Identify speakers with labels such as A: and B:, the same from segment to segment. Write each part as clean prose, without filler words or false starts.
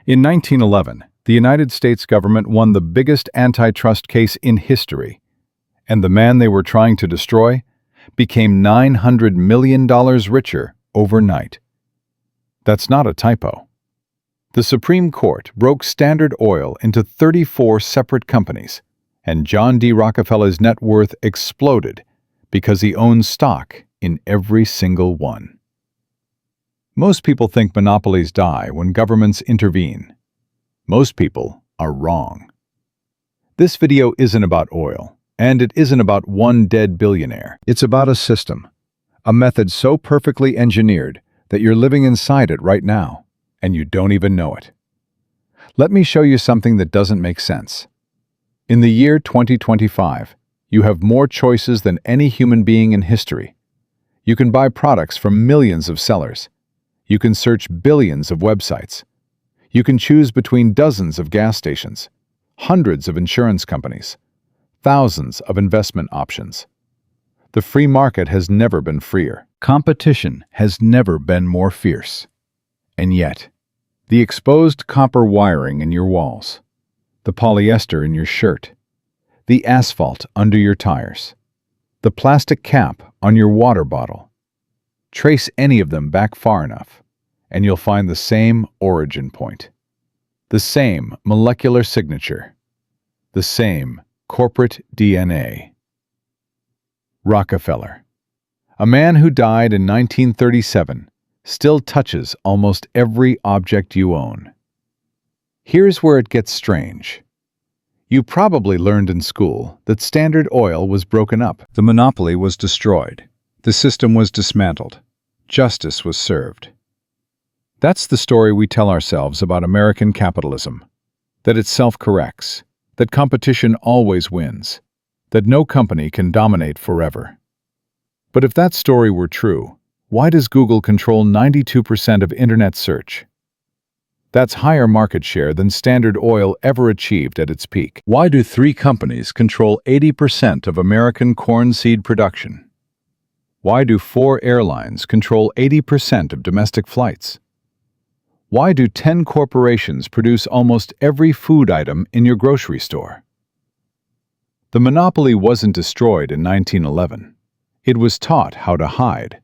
A: In 1911, the United States government won the biggest antitrust case in history, and the man they were trying to destroy became $900 million richer overnight. That's not a typo. The Supreme Court broke Standard Oil into 34 separate companies, and John D. Rockefeller's net worth exploded because he owned stock in every single one. Most people think monopolies die when governments intervene. Most people are wrong. This video isn't about oil, and it isn't about one dead billionaire. It's about a system, a method so perfectly engineered that you're living inside it right now, and you don't even know it. Let me show you something that doesn't make sense. In the year 2025, you have more choices than any human being in history. You can buy products from millions of sellers. You can search billions of websites. You can choose between dozens of gas stations, hundreds of insurance companies, thousands of investment options. The free market has never been freer. Competition has never been more fierce. And yet, the exposed copper wiring in your walls, the polyester in your shirt, the asphalt under your tires, the plastic cap on your water bottle. Trace any of them back far enough, and you'll find the same origin point, the same molecular signature, the same corporate DNA. Rockefeller, a man who died in 1937, still touches almost every object you own. Here's where it gets strange. You probably learned in school that Standard Oil was broken up. The monopoly was destroyed. The system was dismantled. Justice was served. That's the story we tell ourselves about American capitalism. That it self-corrects. That competition always wins. That no company can dominate forever. But if that story were true, why does Google control 92% of internet search? That's higher market share than Standard Oil ever achieved at its peak. Why do 3 companies control 80% of American corn seed production? Why do 4 airlines control 80% of domestic flights? Why do 10 corporations produce almost every food item in your grocery store? The monopoly wasn't destroyed in 1911. It was taught how to hide.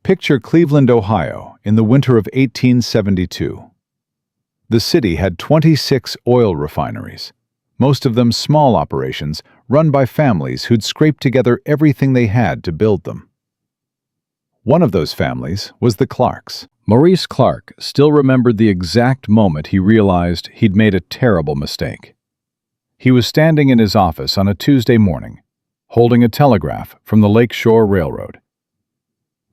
A: Picture Cleveland, Ohio, in the winter of 1872. The city had 26 oil refineries, most of them small operations run by families who'd scraped together everything they had to build them. One of those families was the Clarks. Maurice Clark still remembered the exact moment he realized he'd made a terrible mistake. He was standing in his office on a Tuesday morning, holding a telegraph from the Lakeshore Railroad.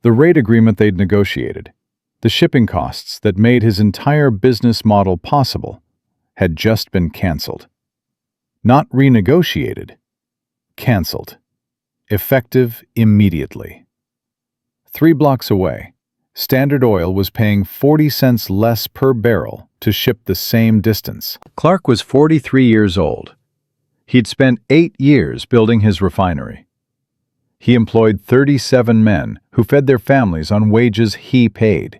A: The rate agreement they'd negotiated, the shipping costs that made his entire business model possible, had just been canceled. Not renegotiated, canceled. Effective immediately. 3 blocks away, Standard Oil was paying 40 cents less per barrel to ship the same distance. Clark was 43 years old. He'd spent 8 years building his refinery. He employed 37 men who fed their families on wages he paid.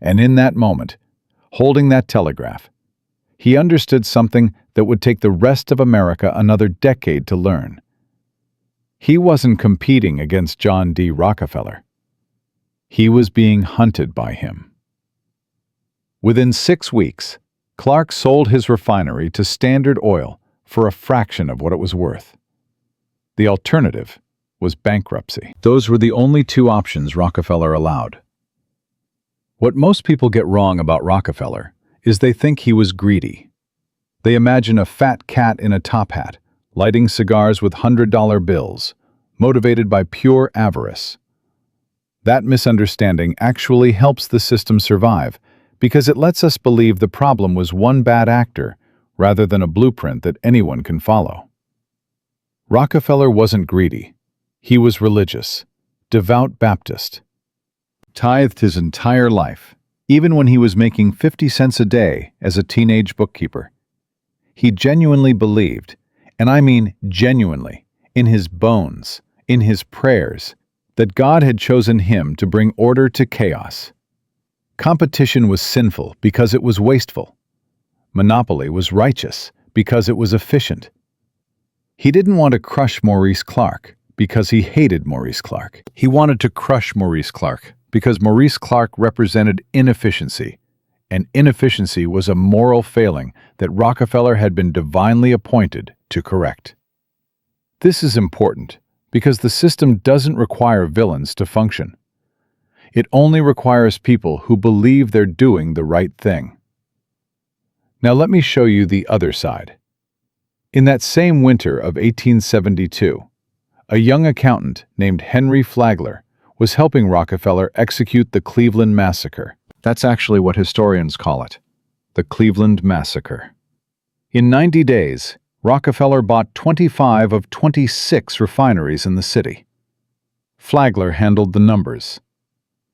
A: And in that moment, holding that telegraph, he understood something that would take the rest of America another decade to learn. He wasn't competing against John D. Rockefeller. He was being hunted by him. Within 6 weeks, Clark sold his refinery to Standard Oil for a fraction of what it was worth. The alternative was bankruptcy. Those were the only 2 options Rockefeller allowed. What most people get wrong about Rockefeller is they think he was greedy. They imagine a fat cat in a top hat, lighting cigars with $100 bills, motivated by pure avarice. That misunderstanding actually helps the system survive because it lets us believe the problem was one bad actor rather than a blueprint that anyone can follow. Rockefeller wasn't greedy. He was religious, devout Baptist. Tithed his entire life, even when he was making 50 cents a day as a teenage bookkeeper. He genuinely believed, and I mean genuinely, in his bones, in his prayers, that God had chosen him to bring order to chaos. Competition was sinful because it was wasteful. Monopoly was righteous because it was efficient. He didn't want to crush Maurice Clark because he hated Maurice Clark. He wanted to crush Maurice Clark because Maurice Clark represented inefficiency, and inefficiency was a moral failing that Rockefeller had been divinely appointed to correct. This is important because the system doesn't require villains to function. It only requires people who believe they're doing the right thing. Now let me show you the other side. In that same winter of 1872, a young accountant named Henry Flagler was helping Rockefeller execute the Cleveland Massacre. That's actually what historians call it, the Cleveland Massacre. In 90 days, Rockefeller bought 25 of 26 refineries in the city. Flagler handled the numbers.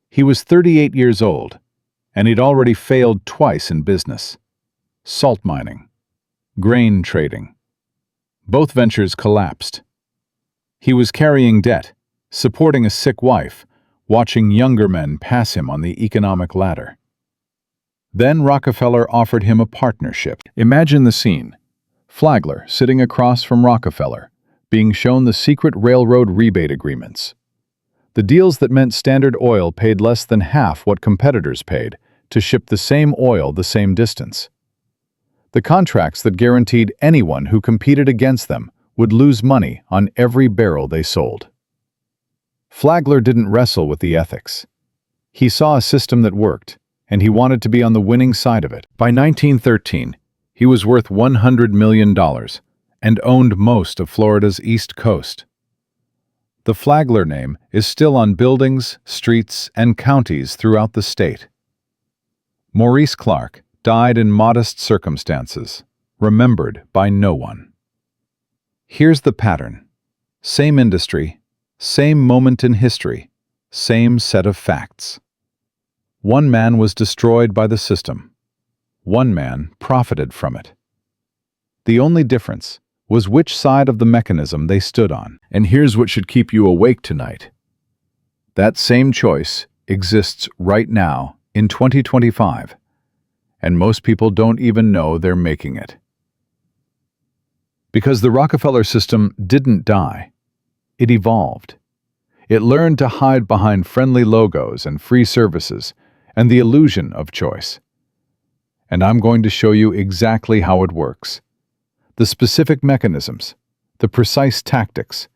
A: He was 38 years old, and he'd already failed twice in business: salt mining, grain trading. Both ventures collapsed. He was carrying debt, supporting a sick wife, watching younger men pass him on the economic ladder. Then Rockefeller offered him a partnership. Imagine the scene: Flagler sitting across from Rockefeller, being shown the secret railroad rebate agreements. The deals that meant Standard Oil paid less than half what competitors paid to ship the same oil the same distance. The contracts that guaranteed anyone who competed against them would lose money on every barrel they sold. Flagler didn't wrestle with the ethics. He saw a system that worked, and he wanted to be on the winning side of it. By 1913, he was worth $100 million and owned most of Florida's East Coast. The Flagler name is still on buildings, streets, and counties throughout the state. Maurice Clark died in modest circumstances, remembered by no one. Here's the pattern: same industry, same moment in history, same set of facts. One man was destroyed by the system. One man profited from it. The only difference was which side of the mechanism they stood on. And here's what should keep you awake tonight. That same choice exists right now in 2025, and most people don't even know they're making it. Because the Rockefeller system didn't die, it evolved. It learned to hide behind friendly logos and free services and the illusion of choice. And I'm going to show you exactly how it works. The specific mechanisms, the precise tactics,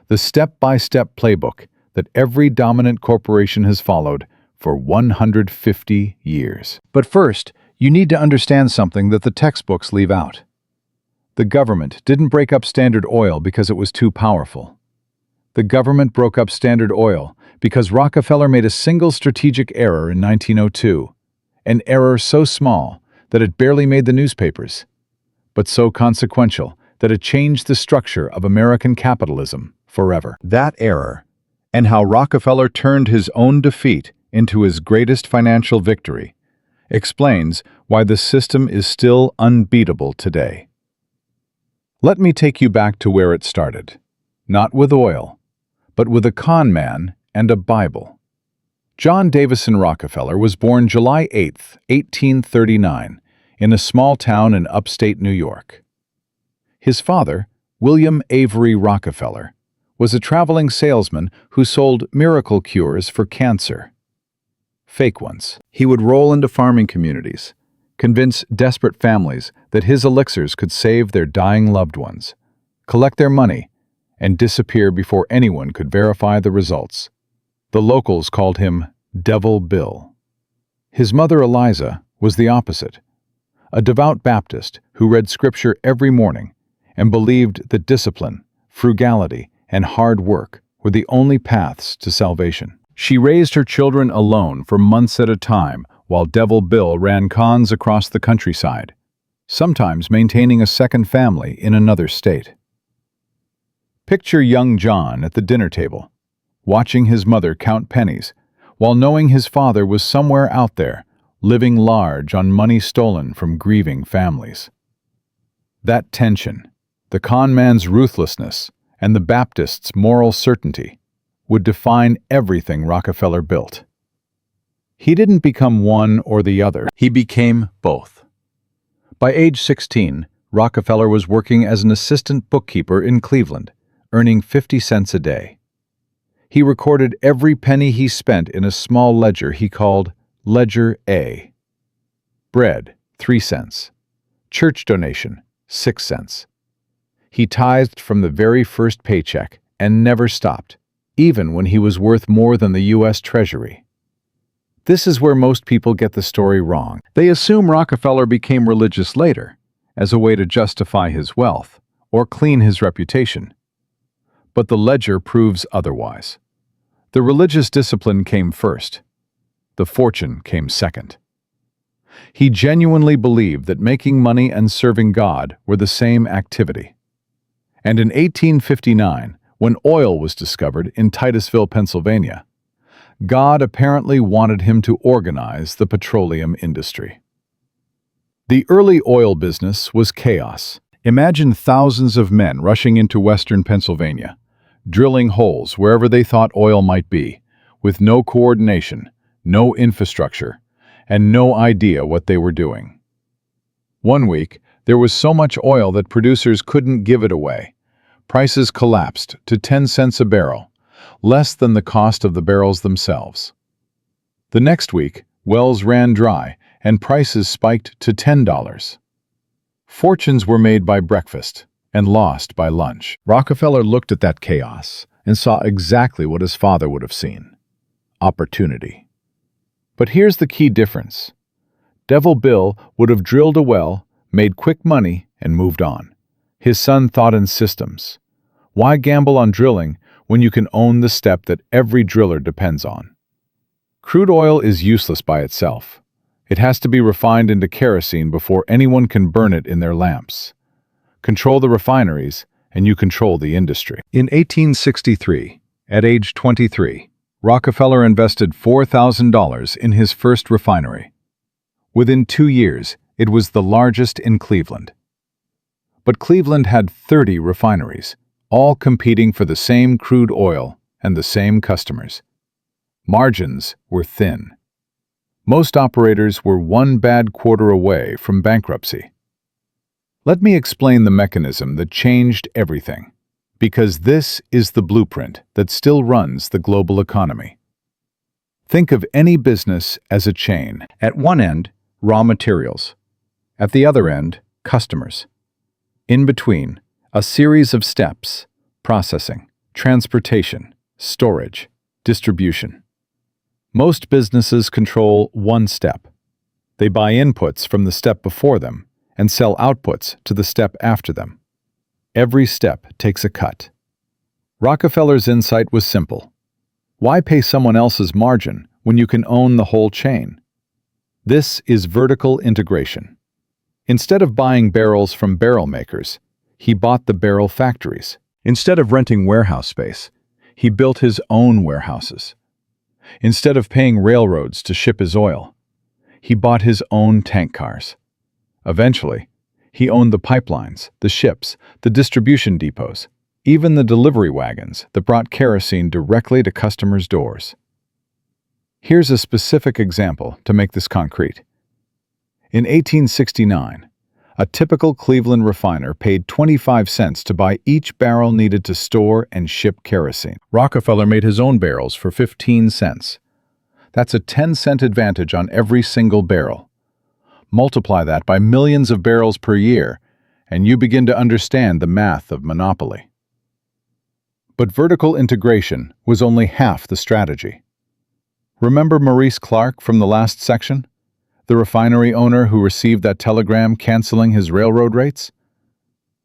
A: the step-by-step playbook that every dominant corporation has followed for 150 years. But first, you need to understand something that the textbooks leave out. The government didn't break up Standard Oil because it was too powerful. The government broke up Standard Oil because Rockefeller made a single strategic error in 1902, an error so small that it barely made the newspapers, but so consequential that it changed the structure of American capitalism forever. That error, and how Rockefeller turned his own defeat into his greatest financial victory, explains why the system is still unbeatable today. Let me take you back to where it started, not with oil, but with a con man and a Bible. John Davison Rockefeller was born July 8, 1839, in a small town in upstate New York. His father, William Avery Rockefeller, was a traveling salesman who sold miracle cures for cancer. Fake ones. He would roll into farming communities, convince desperate families that his elixirs could save their dying loved ones, collect their money, and disappear before anyone could verify the results. The locals called him Devil Bill. His mother, Eliza, was the opposite, a devout Baptist who read Scripture every morning and believed that discipline, frugality, and hard work were the only paths to salvation. She raised her children alone for months at a time while Devil Bill ran cons across the countryside, sometimes maintaining a second family in another state. Picture young John at the dinner table, watching his mother count pennies, while knowing his father was somewhere out there, living large on money stolen from grieving families. That tension, the con man's ruthlessness, and the Baptist's moral certainty, would define everything Rockefeller built. He didn't become one or the other. He became both. By age 16, Rockefeller was working as an assistant bookkeeper in Cleveland, earning 50 cents a day. He recorded every penny he spent in a small ledger he called Ledger A. Bread, 3 cents. Church donation, 6 cents. He tithed from the very first paycheck and never stopped, even when he was worth more than the U.S. Treasury. This is where most people get the story wrong. They assume Rockefeller became religious later, as a way to justify his wealth or clean his reputation. But the ledger proves otherwise. The religious discipline came first. The fortune came second. He genuinely believed that making money and serving God were the same activity. And in 1859, when oil was discovered in Titusville, Pennsylvania, God apparently wanted him to organize the petroleum industry. The early oil business was chaos. Imagine thousands of men rushing into western Pennsylvania, drilling holes wherever they thought oil might be, with no coordination, no infrastructure, and no idea what they were doing. One week, there was so much oil that producers couldn't give it away. Prices collapsed to 10 cents a barrel, less than the cost of the barrels themselves. The next week, wells ran dry and prices spiked to $10. Fortunes were made by breakfast and lost by lunch. Rockefeller looked at that chaos and saw exactly what his father would have seen: opportunity. But here's the key difference. Devil Bill would have drilled a well, made quick money, and moved on. His son thought in systems. Why gamble on drilling when you can own the step that every driller depends on? Crude oil is useless by itself. It has to be refined into kerosene before anyone can burn it in their lamps. Control the refineries, and you control the industry. In 1863, at age 23, Rockefeller invested $4,000 in his first refinery. Within 2 years, it was the largest in Cleveland. But Cleveland had 30 refineries, all competing for the same crude oil and the same customers. Margins were thin. Most operators were one bad quarter away from bankruptcy. Let me explain the mechanism that changed everything, because this is the blueprint that still runs the global economy. Think of any business as a chain. At one end, raw materials. At the other end, customers. In between, a series of steps: processing, transportation, storage, distribution. Most businesses control one step. They buy inputs from the step before them and sell outputs to the step after them. Every step takes a cut. Rockefeller's insight was simple. Why pay someone else's margin when you can own the whole chain? This is vertical integration. Instead of buying barrels from barrel makers, he bought the barrel factories. Instead of renting warehouse space, he built his own warehouses. Instead of paying railroads to ship his oil, he bought his own tank cars. Eventually, he owned the pipelines, the ships, the distribution depots, even the delivery wagons that brought kerosene directly to customers' doors. Here's a specific example to make this concrete. In 1869, a typical Cleveland refiner paid 25 cents to buy each barrel needed to store and ship kerosene. Rockefeller made his own barrels for 15 cents. That's a 10-cent advantage on every single barrel. Multiply that by millions of barrels per year, and you begin to understand the math of monopoly. But vertical integration was only half the strategy. Remember Maurice Clark from the last section? The refinery owner who received that telegram canceling his railroad rates?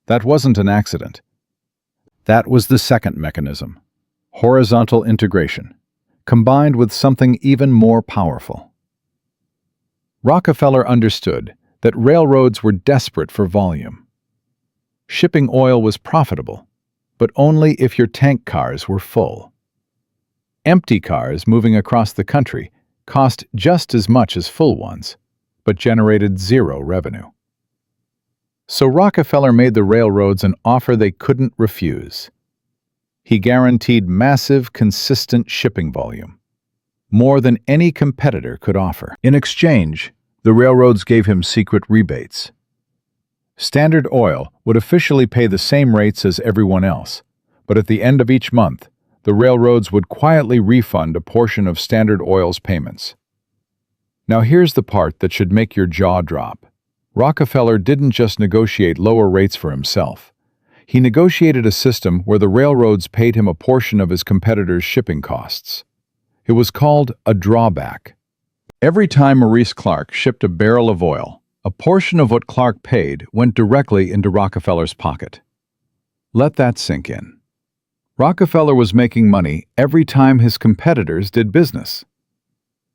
A: That wasn't an accident. That was the second mechanism: horizontal integration, combined with something even more powerful. Rockefeller understood that railroads were desperate for volume. Shipping oil was profitable, but only if your tank cars were full. Empty cars moving across the country cost just as much as full ones, but generated zero revenue. So Rockefeller made the railroads an offer they couldn't refuse. He guaranteed massive, consistent shipping volume. more than any competitor could offer. In exchange, the railroads gave him secret rebates. Standard Oil would officially pay the same rates as everyone else, but at the end of each month, the railroads would quietly refund a portion of Standard Oil's payments. Now here's the part that should make your jaw drop. Rockefeller didn't just negotiate lower rates for himself. He negotiated a system where the railroads paid him a portion of his competitors' shipping costs. It was called a drawback. Every time Maurice Clark shipped a barrel of oil, a portion of what Clark paid went directly into Rockefeller's pocket. Let that sink in. Rockefeller was making money every time his competitors did business.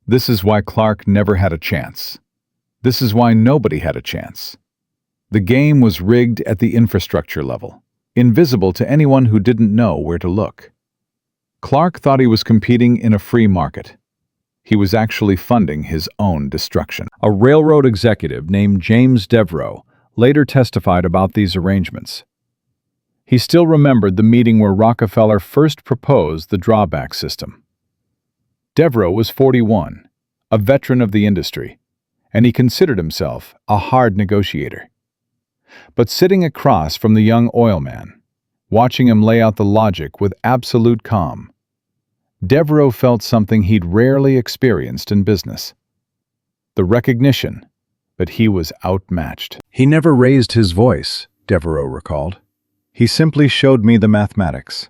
A: This is why Clark never had a chance. This is why nobody had a chance. The game was rigged at the infrastructure level, invisible to anyone who didn't know where to look. Clark thought he was competing in a free market. He was actually funding his own destruction. A railroad executive named James Devereux later testified about these arrangements. He still remembered the meeting where Rockefeller first proposed the drawback system. Devereux was 41, a veteran of the industry, and he considered himself a hard negotiator. But sitting across from the young oil man, watching him lay out the logic with absolute calm, Devereux felt something he'd rarely experienced in business: the recognition that he was outmatched. He never raised his voice, Devereux recalled. He simply showed me the mathematics.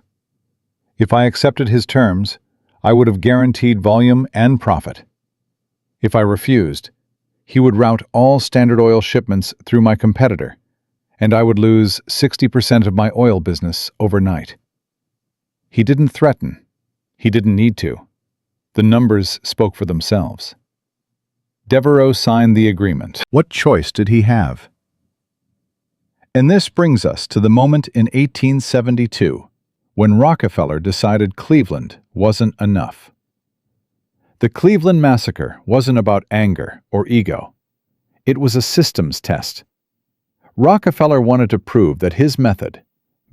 A: If I accepted his terms, I would have guaranteed volume and profit. If I refused, he would route all Standard Oil shipments through my competitor, and I would lose 60% of my oil business overnight. He didn't threaten. He didn't need to. The numbers spoke for themselves. Devereux signed the agreement. What choice did he have? And this brings us to the moment in 1872, when Rockefeller decided Cleveland wasn't enough. The Cleveland Massacre wasn't about anger or ego. It was a systems test. Rockefeller wanted to prove that his method,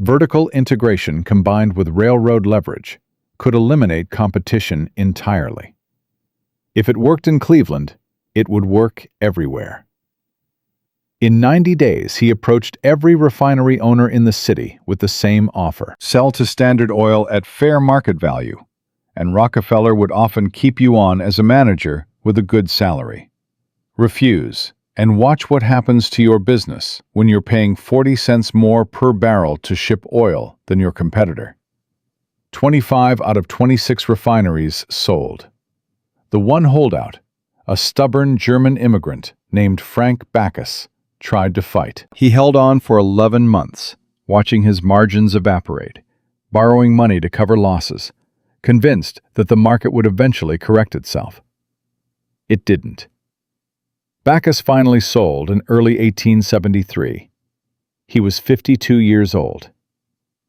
A: vertical integration combined with railroad leverage, could eliminate competition entirely. If it worked in Cleveland, it would work everywhere. In 90 days, he approached every refinery owner in the city with the same offer: sell to Standard Oil at fair market value, and Rockefeller would often keep you on as a manager with a good salary. Refuse, and watch what happens to your business when you're paying 40 cents more per barrel to ship oil than your competitor. 25 out of 26 refineries sold. The one holdout, a stubborn German immigrant named Frank Backus, tried to fight. He held on for 11 months, watching his margins evaporate, borrowing money to cover losses, convinced that the market would eventually correct itself. It didn't. Backus finally sold in early 1873. He was 52 years old.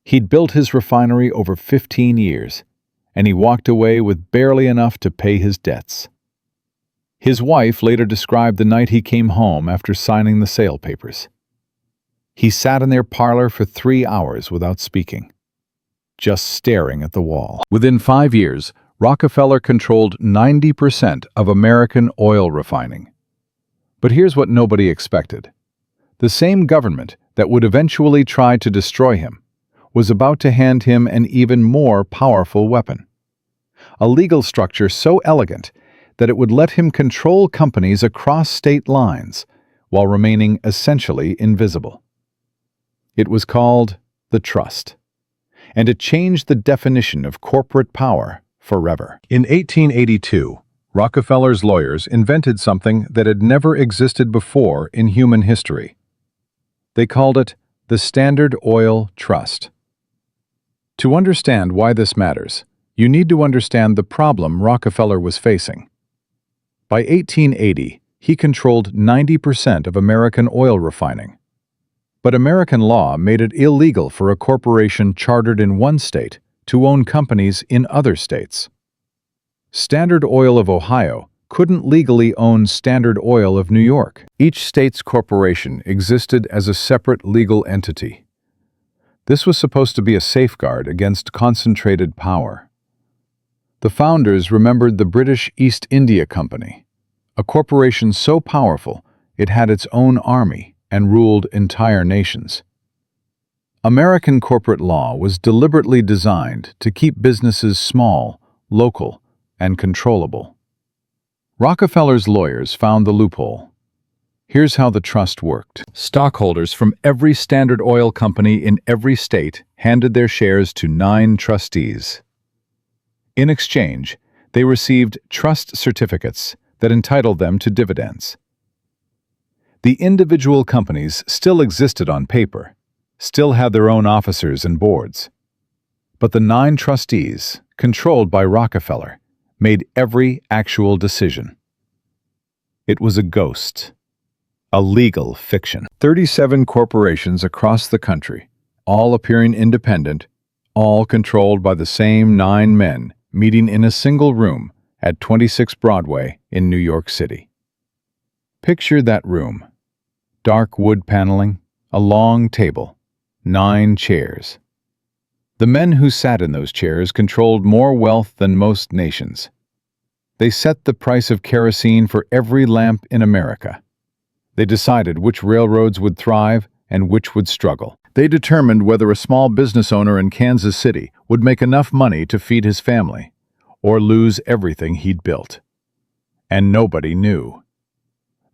A: He'd built his refinery over 15 years, and he walked away with barely enough to pay his debts. His wife later described the night he came home after signing the sale papers. He sat in their parlor for 3 hours without speaking, just staring at the wall. Within 5 years, Rockefeller controlled 90% of American oil refining. But here's what nobody expected. The same government that would eventually try to destroy him was about to hand him an even more powerful weapon: a legal structure so elegant that it would let him control companies across state lines while remaining essentially invisible. It was called the trust, and it changed the definition of corporate power forever. In 1882, Rockefeller's lawyers invented something that had never existed before in human history. They called it the Standard Oil Trust. To understand why this matters, you need to understand the problem Rockefeller was facing. By 1880, he controlled 90% of American oil refining. But American law made it illegal for a corporation chartered in one state to own companies in other states. Standard Oil of Ohio couldn't legally own Standard Oil of New York. Each state's corporation existed as a separate legal entity. This was supposed to be a safeguard against concentrated power. The founders remembered the British East India Company, a corporation so powerful it had its own army and ruled entire nations. American corporate law was deliberately designed to keep businesses small, local, and controllable. Rockefeller's lawyers found the loophole. Here's how the trust worked. Stockholders from every Standard Oil company in every state handed their shares to 9 trustees. In exchange, they received trust certificates that entitled them to dividends. The individual companies still existed on paper, still had their own officers and boards. But the 9 trustees, controlled by Rockefeller, made every actual decision. It was a ghost, a legal fiction. 37 corporations across the country, all appearing independent, all controlled by the same 9 men, meeting in a single room at 26 Broadway in New York City. Picture that room. Dark wood paneling, a long table, 9 chairs. The men who sat in those chairs controlled more wealth than most nations. They set the price of kerosene for every lamp in America. They decided which railroads would thrive and which would struggle. They determined whether a small business owner in Kansas City would make enough money to feed his family or lose everything he'd built. And nobody knew.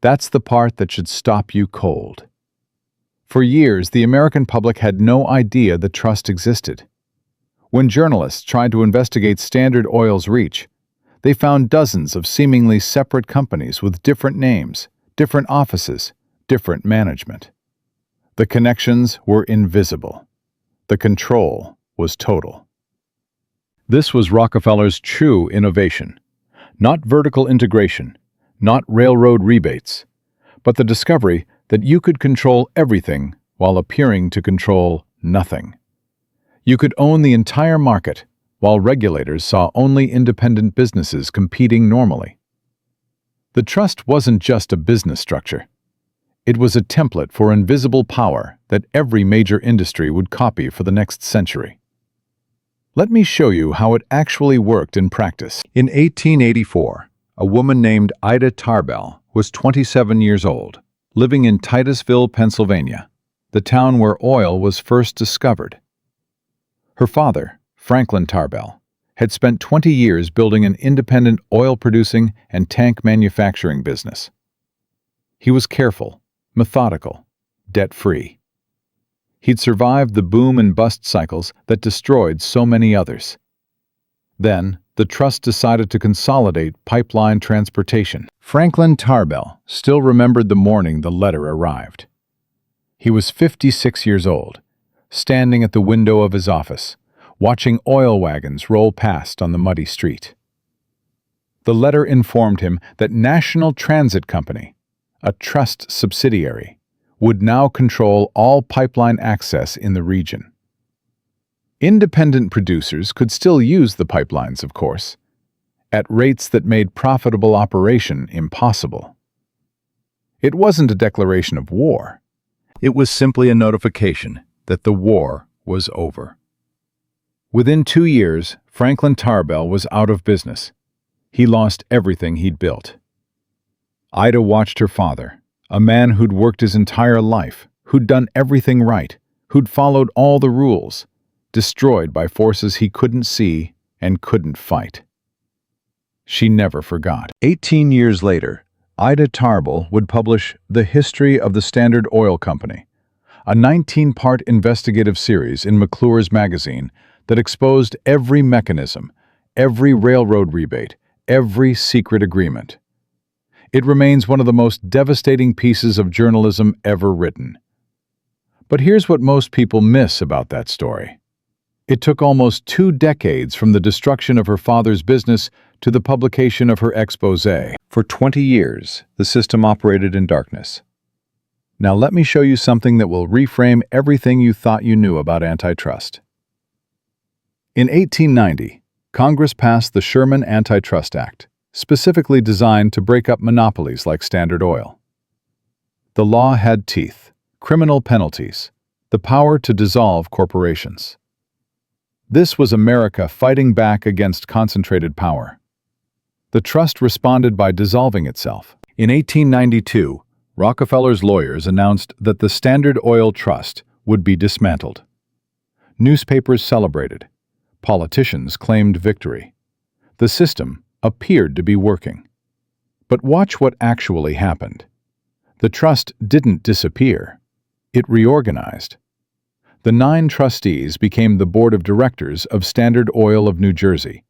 A: That's the part that should stop you cold. For years, the American public had no idea the trust existed. When journalists tried to investigate Standard Oil's reach, they found dozens of seemingly separate companies with different names, different offices, different management. The connections were invisible. The control was total. This was Rockefeller's true innovation. Not vertical integration, not railroad rebates, but the discovery that you could control everything while appearing to control nothing. You could own the entire market, while regulators saw only independent businesses competing normally. The trust wasn't just a business structure. It was a template for invisible power that every major industry would copy for the next century. Let me show you how it actually worked in practice. In 1884, a woman named Ida Tarbell was 27 years old, living in Titusville, Pennsylvania, the town where oil was first discovered. Her father, Franklin Tarbell, had spent 20 years building an independent oil-producing and tank manufacturing business. He was careful, methodical, debt-free. He'd survived the boom and bust cycles that destroyed so many others. Then, the trust decided to consolidate pipeline transportation. Franklin Tarbell still remembered the morning the letter arrived. He was 56 years old, standing at the window of his office, watching oil wagons roll past on the muddy street. The letter informed him that National Transit Company, a trust subsidiary, would now control all pipeline access in the region. Independent producers could still use the pipelines, of course, at rates that made profitable operation impossible. It wasn't a declaration of war. It was simply a notification that the war was over. Within 2 years, Franklin Tarbell was out of business. He lost everything he'd built. Ida watched her father, a man who'd worked his entire life, who'd done everything right, who'd followed all the rules, destroyed by forces he couldn't see and couldn't fight. She never forgot. 18 years later, Ida Tarbell would publish The History of the Standard Oil Company, a 19-part investigative series in McClure's magazine that exposed every mechanism, every railroad rebate, every secret agreement. It remains one of the most devastating pieces of journalism ever written. But here's what most people miss about that story. It took almost 2 decades from the destruction of her father's business to the publication of her exposé. For 20 years, the system operated in darkness. Now let me show you something that will reframe everything you thought you knew about antitrust. In 1890, Congress passed the Sherman Antitrust Act, specifically designed to break up monopolies like Standard Oil. The law had teeth, criminal penalties, the power to dissolve corporations. This was America fighting back against concentrated power. The trust responded by dissolving itself. In 1892, Rockefeller's lawyers announced that the Standard Oil Trust would be dismantled. Newspapers celebrated. Politicians claimed victory. The system appeared to be working. But watch what actually happened. The trust didn't disappear. It reorganized. The 9 trustees became the board of directors of Standard Oil of New Jersey,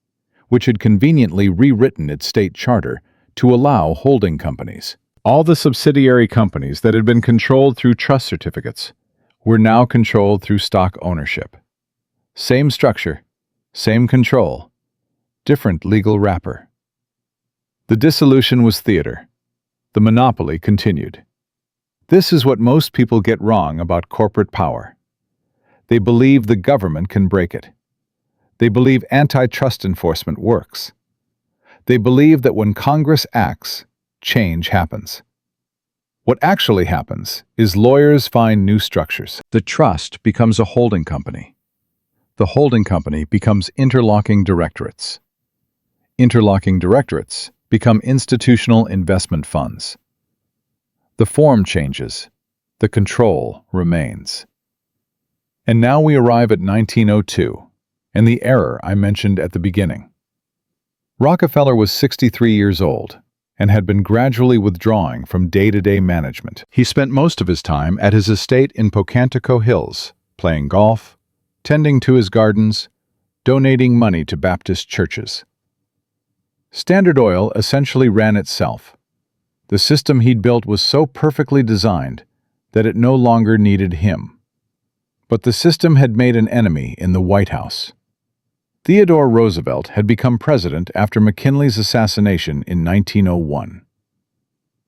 A: which had conveniently rewritten its state charter to allow holding companies. All the subsidiary companies that had been controlled through trust certificates were now controlled through stock ownership. Same structure, same control, different legal wrapper. The dissolution was theater. The monopoly continued. This is what most people get wrong about corporate power. They believe the government can break it. They believe antitrust enforcement works. They believe that when Congress acts, change happens. What actually happens is lawyers find new structures. The trust becomes a holding company. The holding company becomes interlocking directorates. Interlocking directorates become institutional investment funds. The form changes. The control remains. And now we arrive at 1902, and the error I mentioned at the beginning. Rockefeller was 63 years old and had been gradually withdrawing from day-to-day management. He spent most of his time at his estate in Pocantico Hills, playing golf, tending to his gardens, donating money to Baptist churches. Standard Oil essentially ran itself. The system he'd built was so perfectly designed that it no longer needed him. But the system had made an enemy in the White House. Theodore Roosevelt had become president after McKinley's assassination in 1901.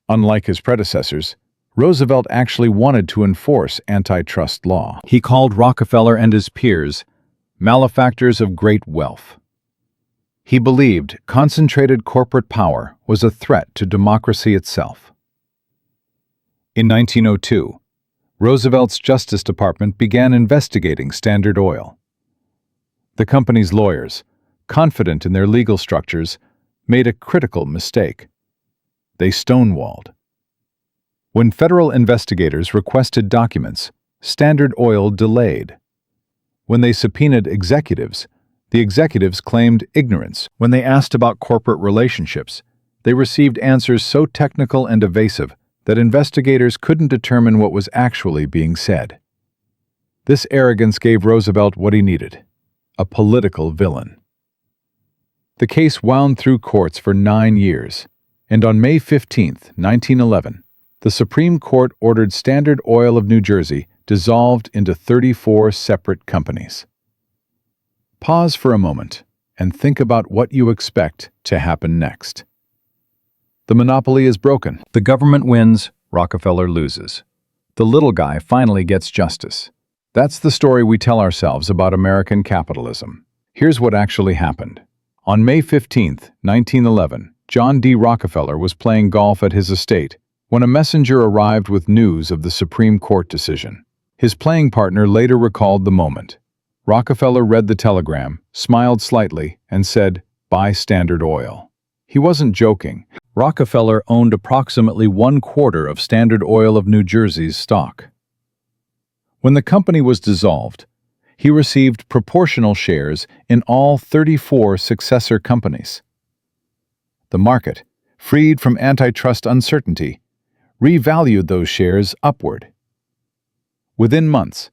A: Unlike his predecessors, Roosevelt actually wanted to enforce antitrust law. He called Rockefeller and his peers malefactors of great wealth. He believed concentrated corporate power was a threat to democracy itself. In 1902, Roosevelt's Justice Department began investigating Standard Oil. The company's lawyers, confident in their legal structures, made a critical mistake. They stonewalled. When federal investigators requested documents, Standard Oil delayed. When they subpoenaed executives, the executives claimed ignorance. When they asked about corporate relationships, they received answers so technical and evasive that investigators couldn't determine what was actually being said. This arrogance gave Roosevelt what he needed: a political villain. The case wound through courts for 9 years, and on May 15, 1911, the Supreme Court ordered Standard Oil of New Jersey dissolved into 34 separate companies. Pause for a moment and think about what you expect to happen next. The monopoly is broken. The government wins, Rockefeller loses. The little guy finally gets justice. That's the story we tell ourselves about American capitalism. Here's what actually happened. On May 15, 1911, John D. Rockefeller was playing golf at his estate when a messenger arrived with news of the Supreme Court decision. His playing partner later recalled the moment. Rockefeller read the telegram, smiled slightly, and said, "Buy Standard Oil." He wasn't joking. Rockefeller owned approximately 1/4 of Standard Oil of New Jersey's stock. When the company was dissolved, he received proportional shares in all 34 successor companies. The market, freed from antitrust uncertainty, revalued those shares upward. Within months,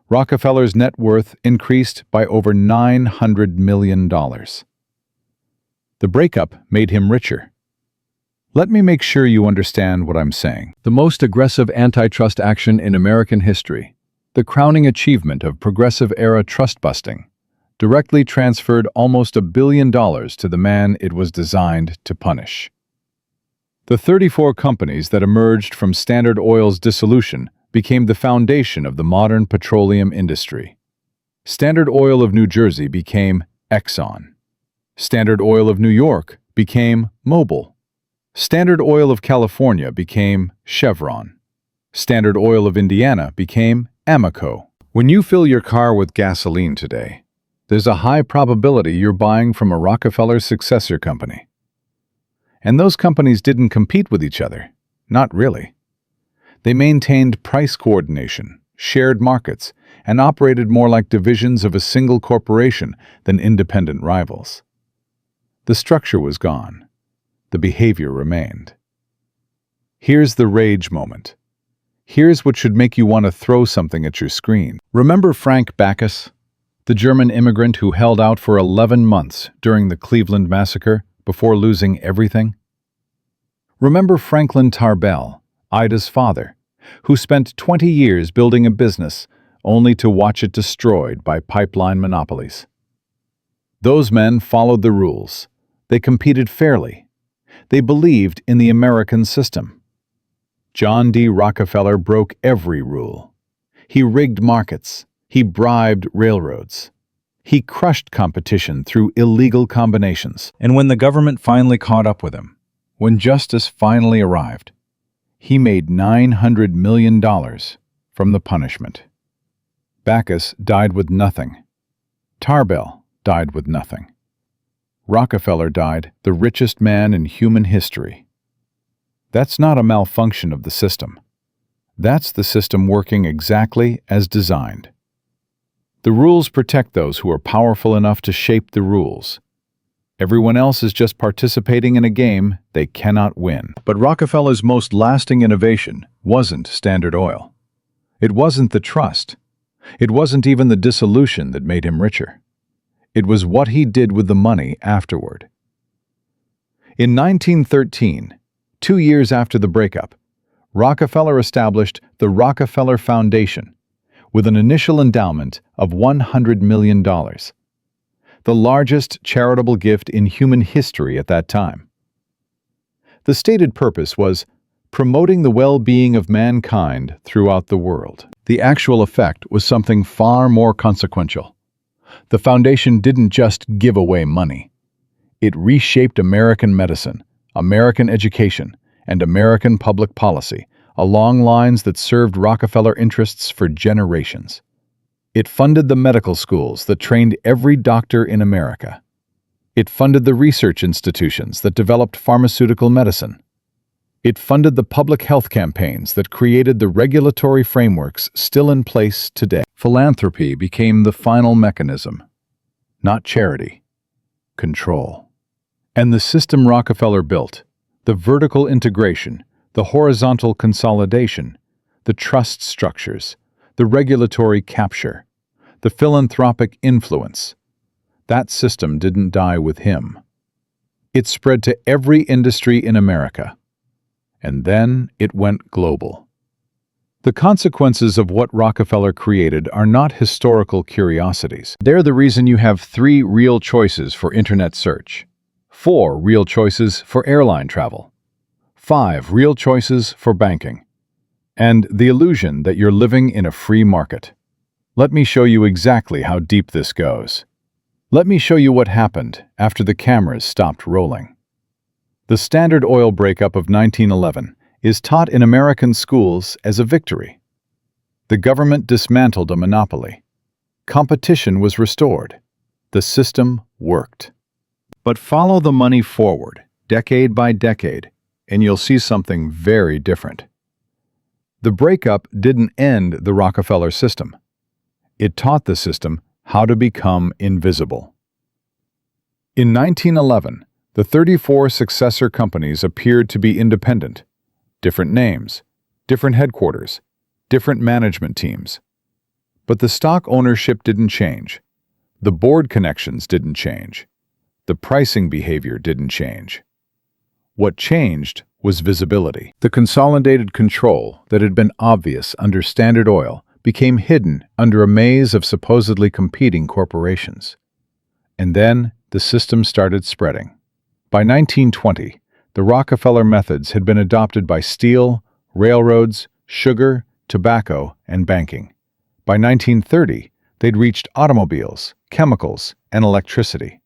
A: Rockefeller's net worth increased by over $900 million. The breakup made him richer. Let me make sure you understand what I'm saying. The most aggressive antitrust action in American history, the crowning achievement of progressive-era trust-busting, directly transferred almost $1 billion to the man it was designed to punish. The 34 companies that emerged from Standard Oil's dissolution became the foundation of the modern petroleum industry. Standard Oil of New Jersey became Exxon. Standard Oil of New York became Mobil. Standard Oil of California became Chevron. Standard Oil of Indiana became Amoco. When you fill your car with gasoline today, there's a high probability you're buying from a Rockefeller successor company. And those companies didn't compete with each other. Not really. They maintained price coordination, shared markets, and operated more like divisions of a single corporation than independent rivals. The structure was gone. The behavior remained. Here's the rage moment. Here's what should make you want to throw something at your screen. Remember Frank Backus, the German immigrant who held out for 11 months during the Cleveland massacre before losing everything? Remember Franklin Tarbell, Ida's father, who spent 20 years building a business only to watch it destroyed by pipeline monopolies? Those men followed the rules. They competed fairly. They believed in the American system. John D. Rockefeller broke every rule. He rigged markets. He bribed railroads. He crushed competition through illegal combinations. And when the government finally caught up with him, when justice finally arrived, he made $900 million from the punishment. Backus died with nothing. Tarbell died with nothing. Rockefeller died the richest man in human history. That's not a malfunction of the system. That's the system working exactly as designed. The rules protect those who are powerful enough to shape the rules. Everyone else is just participating in a game they cannot win. But Rockefeller's most lasting innovation wasn't Standard Oil. It wasn't the trust. It wasn't even the dissolution that made him richer. It was what he did with the money afterward. In 1913, 2 years after the breakup, Rockefeller established the Rockefeller Foundation with an initial endowment of $100 million, the largest charitable gift in human history at that time. The stated purpose was promoting the well-being of mankind throughout the world. The actual effect was something far more consequential. The foundation didn't just give away money. It reshaped American medicine, American education, and American public policy along lines that served Rockefeller interests for generations. It funded the medical schools that trained every doctor in America. It funded the research institutions that developed pharmaceutical medicine. It funded the public health campaigns that created the regulatory frameworks still in place today. Philanthropy became the final mechanism, not charity, control. And the system Rockefeller built, the vertical integration, the horizontal consolidation, the trust structures, the regulatory capture, the philanthropic influence, that system didn't die with him. It spread to every industry in America. And then it went global. The consequences of what Rockefeller created are not historical curiosities. They're the reason you have 3 real choices for internet search, 4 real choices for airline travel, 5 real choices for banking, and the illusion that you're living in a free market. Let me show you exactly how deep this goes. Let me show you what happened after the cameras stopped rolling. The Standard Oil breakup of 1911 is taught in American schools as a victory. The government dismantled a monopoly. Competition was restored. The system worked. But follow the money forward, decade by decade, and you'll see something very different. The breakup didn't end the Rockefeller system. It taught the system how to become invisible. In 1911, the 34 successor companies appeared to be independent. Different names, different headquarters, different management teams. But the stock ownership didn't change. The board connections didn't change. The pricing behavior didn't change. What changed was visibility. The consolidated control that had been obvious under Standard Oil became hidden under a maze of supposedly competing corporations. And then the system started spreading. By 1920, the Rockefeller methods had been adopted by steel, railroads, sugar, tobacco, and banking. By 1930, they'd reached automobiles, chemicals, and electricity.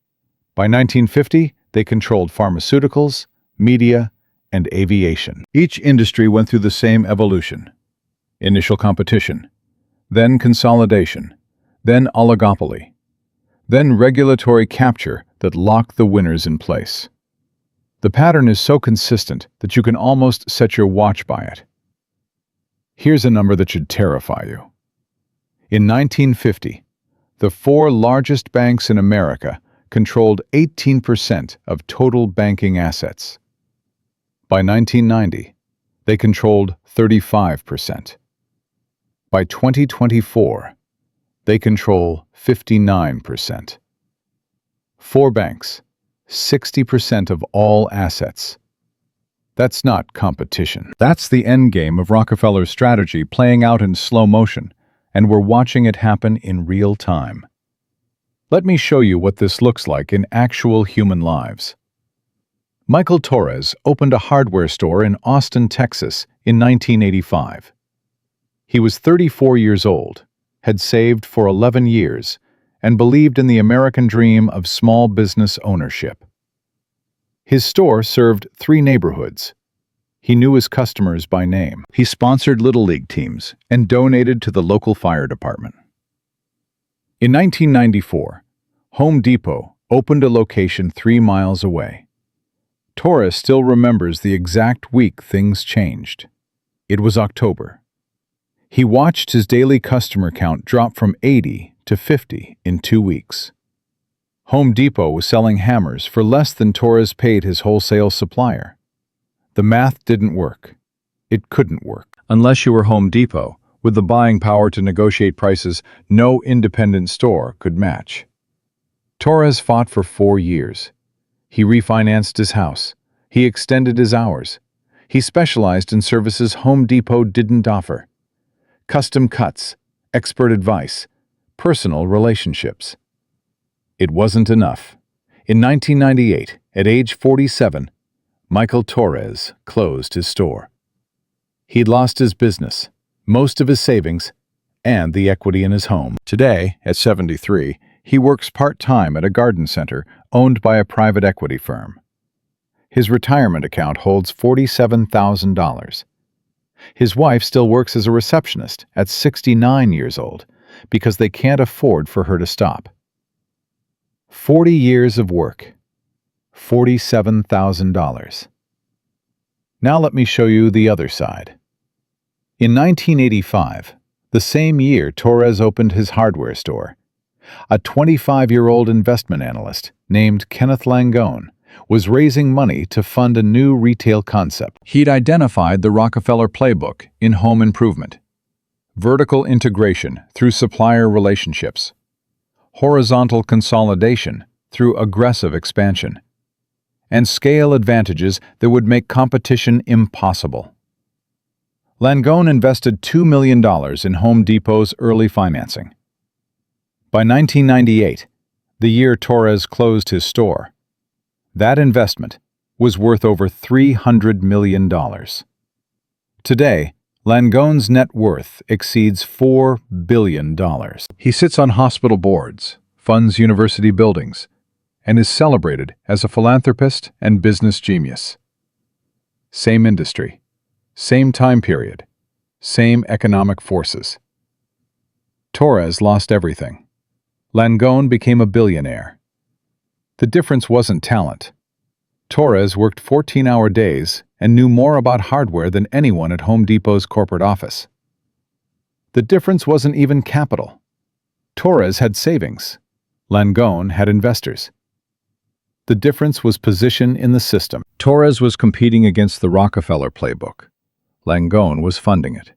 A: By 1950, they controlled pharmaceuticals, media, and aviation. Each industry went through the same evolution. Initial competition, then consolidation, then oligopoly, then regulatory capture that locked the winners in place. The pattern is so consistent that you can almost set your watch by it. Here's a number that should terrify you. In 1950, the four largest banks in America controlled 18% of total banking assets. By 1990, they controlled 35%. By 2024, they control 59%. Four banks, 60% of all assets. That's not competition. That's the endgame of Rockefeller's strategy playing out in slow motion, and we're watching it happen in real time. Let me show you what this looks like in actual human lives. Michael Torres opened a hardware store in Austin, Texas in 1985. He was 34 years old, had saved for 11 years, and believed in the American dream of small business ownership. His store served 3 neighborhoods. He knew his customers by name. He sponsored Little League teams and donated to the local fire department. In 1994, Home Depot opened a location 3 miles away. Torres still remembers the exact week things changed. It was October. He watched his daily customer count drop from 80 to 50 in 2 weeks. Home Depot was selling hammers for less than Torres paid his wholesale supplier. The math didn't work. It couldn't work. Unless you were Home Depot, with the buying power to negotiate prices no independent store could match. Torres fought for 4 years. He refinanced his house. He extended his hours. He specialized in services Home Depot didn't offer. Custom cuts, expert advice, personal relationships. It wasn't enough. In 1998, at age 47, Michael Torres closed his store. He'd lost his business, most of his savings, and the equity in his home. Today, at 73, he works part-time at a garden center owned by a private equity firm. His retirement account holds $47,000. His wife still works as a receptionist at 69 years old because they can't afford for her to stop. 40 years of work, $47,000. Now let me show you the other side. In 1985, the same year Torres opened his hardware store, a 25-year-old investment analyst named Kenneth Langone was raising money to fund a new retail concept. He'd identified the Rockefeller playbook in home improvement: vertical integration through supplier relationships, horizontal consolidation through aggressive expansion, and scale advantages that would make competition impossible. Langone invested $2 million in Home Depot's early financing. By 1998, the year Torres closed his store, that investment was worth over $300 million. Today, Langone's net worth exceeds $4 billion. He sits on hospital boards, funds university buildings, and is celebrated as a philanthropist and business genius. Same industry, same time period, same economic forces. Torres lost everything. Langone became a billionaire. The difference wasn't talent. Torres worked 14-hour days and knew more about hardware than anyone at Home Depot's corporate office. The difference wasn't even capital. Torres had savings. Langone had investors. The difference was position in the system. Torres was competing against the Rockefeller playbook. Langone was funding it.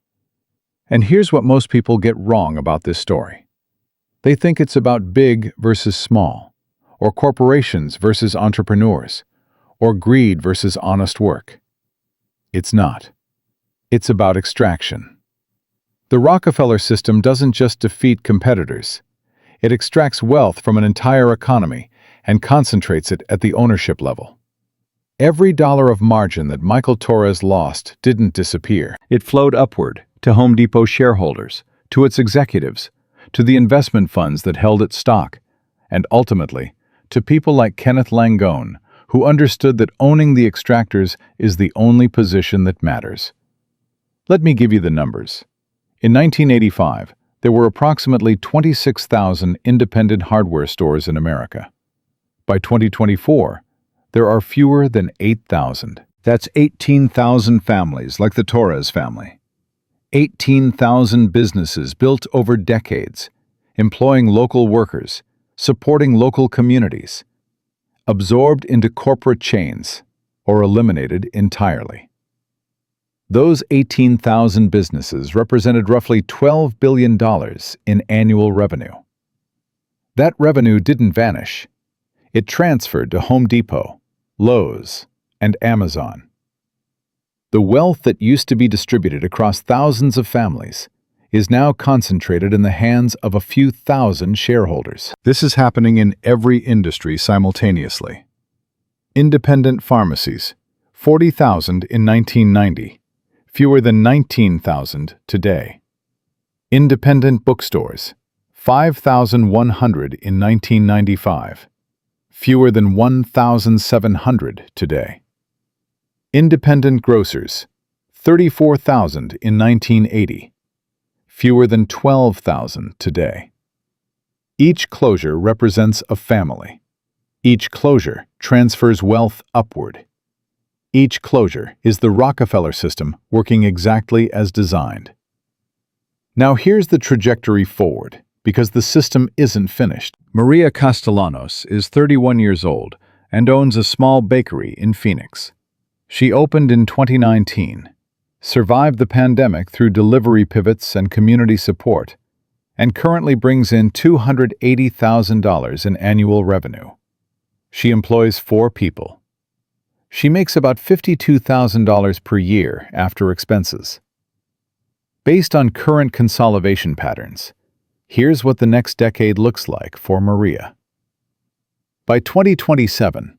A: And here's what most people get wrong about this story. They think it's about big versus small, or corporations versus entrepreneurs, or greed versus honest work. It's not. It's about extraction. The Rockefeller system doesn't just defeat competitors. It extracts wealth from an entire economy and concentrates it at the ownership level. Every dollar of margin that Michael Torres lost didn't disappear. It flowed upward to Home Depot shareholders, to its executives, to the investment funds that held its stock, and ultimately, to people like Kenneth Langone, who understood that owning the extractors is the only position that matters. Let me give you the numbers. In 1985, there were approximately 26,000 independent hardware stores in America. By 2024, there are fewer than 8,000. That's 18,000 families like the Torres family. 18,000 businesses built over decades, employing local workers, supporting local communities, absorbed into corporate chains, or eliminated entirely. Those 18,000 businesses represented roughly $12 billion in annual revenue. That revenue didn't vanish. It transferred to Home Depot, Lowe's, and Amazon. The wealth that used to be distributed across thousands of families is now concentrated in the hands of a few thousand shareholders. This is happening in every industry simultaneously. Independent pharmacies, 40,000 in 1990, fewer than 19,000 today. Independent bookstores, 5,100 in 1995, fewer than 1,700 today. Independent grocers, 34,000 in 1980, fewer than 12,000 today. Each closure represents a family. Each closure transfers wealth upward. Each closure is the Rockefeller system working exactly as designed. Now here's the trajectory forward, because the system isn't finished. Maria Castellanos is 31 years old and owns a small bakery in Phoenix. She opened in 2019, survived the pandemic through delivery pivots and community support, and currently brings in $280,000 in annual revenue. She employs 4 people. She makes about $52,000 per year after expenses. Based on current consolidation patterns, here's what the next decade looks like for Maria. By 2027,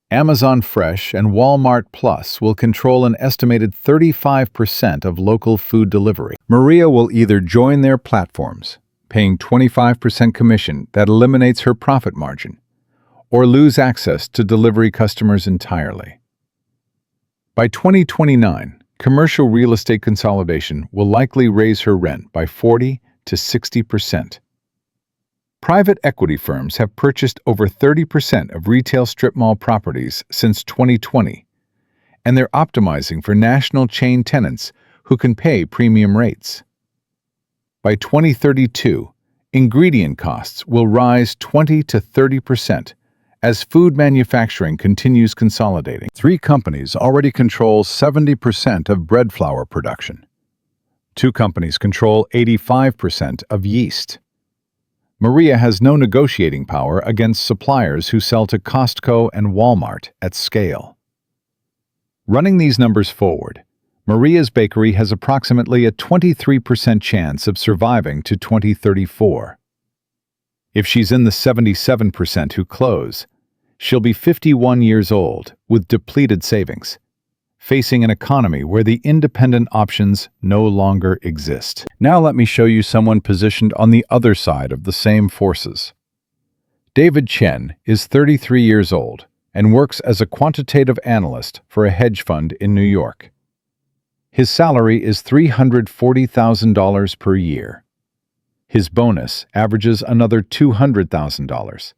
A: Amazon Fresh and Walmart Plus will control an estimated 35% of local food delivery. Maria will either join their platforms, paying 25% commission that eliminates her profit margin, or lose access to delivery customers entirely. By 2029, commercial real estate consolidation will likely raise her rent by 40 to 60%. Private equity firms have purchased over 30% of retail strip mall properties since 2020, and they're optimizing for national chain tenants who can pay premium rates. By 2032, ingredient costs will rise 20 to 30% as food manufacturing continues consolidating. 3 companies already control 70% of bread flour production. 2 companies control 85% of yeast. Maria has no negotiating power against suppliers who sell to Costco and Walmart at scale. Running these numbers forward, Maria's bakery has approximately a 23% chance of surviving to 2034. If she's in the 77% who close, she'll be 51 years old with depleted savings, facing an economy where the independent options no longer exist. Now let me show you someone positioned on the other side of the same forces. David Chen is 33 years old and works as a quantitative analyst for a hedge fund in New York. His salary is $340,000 per year. His bonus averages another $200,000.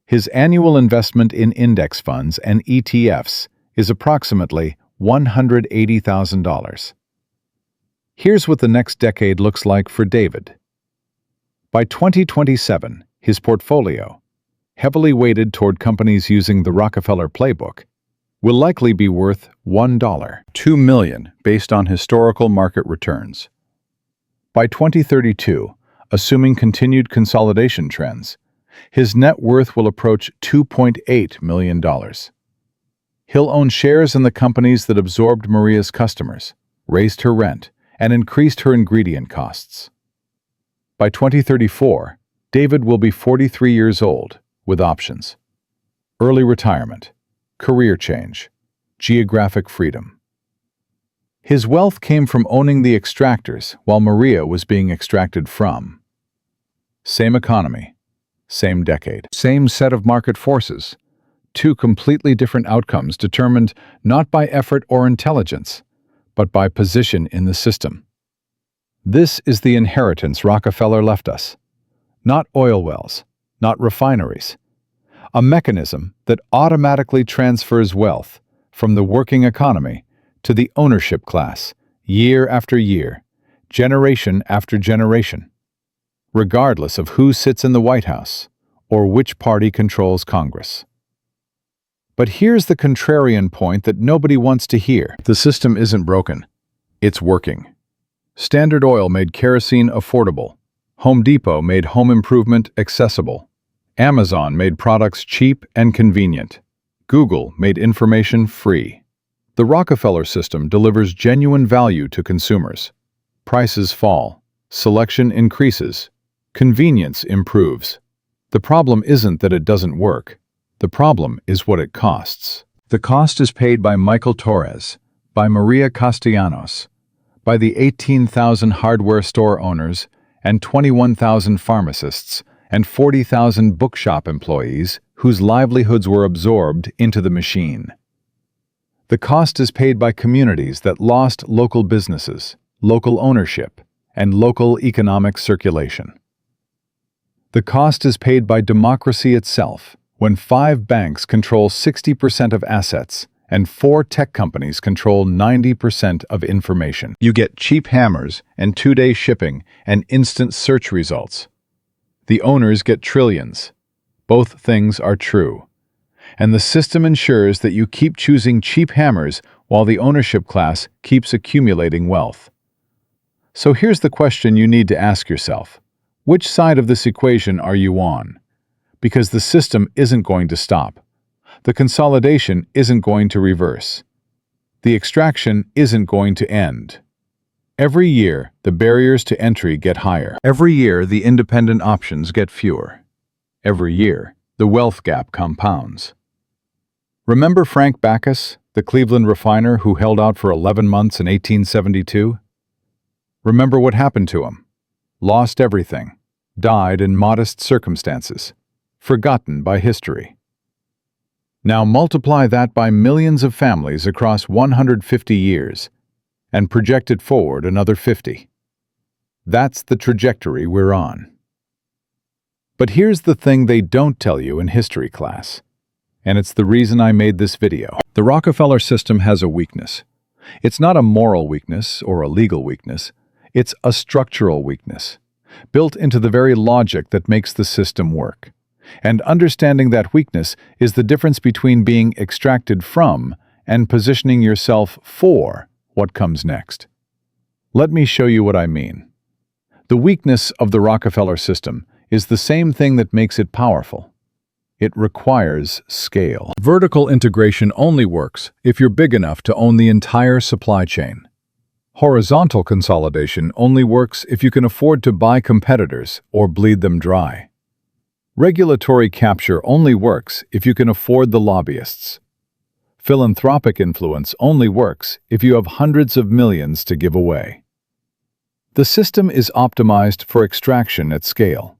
A: His annual investment in index funds and ETFs is approximately $180,000. Here's what the next decade looks like for David. By 2027, his portfolio, heavily weighted toward companies using the Rockefeller playbook, will likely be worth $2 million based on historical market returns. By 2032, assuming continued consolidation trends, his net worth will approach $2.8 million. He'll own shares in the companies that absorbed Maria's customers, raised her rent, and increased her ingredient costs. By 2034, David will be 43 years old, with options: early retirement, career change, geographic freedom. His wealth came from owning the extractors while Maria was being extracted from. Same economy, same decade, same set of market forces, 2 completely different outcomes determined not by effort or intelligence, but by position in the system. This is the inheritance Rockefeller left us. Not oil wells, not refineries. A mechanism that automatically transfers wealth from the working economy to the ownership class, year after year, generation after generation, regardless of who sits in the White House or which party controls Congress. But here's the contrarian point that nobody wants to hear. The system isn't broken. It's working. Standard Oil made kerosene affordable. Home Depot made home improvement accessible. Amazon made products cheap and convenient. Google made information free. The Rockefeller system delivers genuine value to consumers. Prices fall. Selection increases. Convenience improves. The problem isn't that it doesn't work. The problem is what it costs. The cost is paid by Michael Torres, by Maria Castellanos, by the 18,000 hardware store owners and 21,000 pharmacists and 40,000 bookshop employees whose livelihoods were absorbed into the machine. The cost is paid by communities that lost local businesses, local ownership, and local economic circulation. The cost is paid by democracy itself, when 5 banks control 60% of assets and 4 tech companies control 90% of information. You get cheap hammers and 2-day shipping and instant search results. The owners get trillions. Both things are true. And the system ensures that you keep choosing cheap hammers while the ownership class keeps accumulating wealth. So here's the question you need to ask yourself. Which side of this equation are you on? Because the system isn't going to stop. The consolidation isn't going to reverse. The extraction isn't going to end. Every year, the barriers to entry get higher. Every year, the independent options get fewer. Every year, the wealth gap compounds. Remember Frank Backus, the Cleveland refiner who held out for 11 months in 1872? Remember what happened to him? Lost everything. Died in modest circumstances. Forgotten by history. Now multiply that by millions of families across 150 years and project it forward another 50. That's the trajectory we're on. But here's the thing they don't tell you in history class, and it's the reason I made this video. The Rockefeller system has a weakness. It's not a moral weakness or a legal weakness. It's a structural weakness, built into the very logic that makes the system work. And understanding that weakness is the difference between being extracted from and positioning yourself for what comes next. Let me show you what I mean. The weakness of the Rockefeller system is the same thing that makes it powerful. It requires scale. Vertical integration only works if you're big enough to own the entire supply chain. Horizontal consolidation only works if you can afford to buy competitors or bleed them dry. Regulatory capture only works if you can afford the lobbyists. Philanthropic influence only works if you have hundreds of millions to give away. The system is optimized for extraction at scale.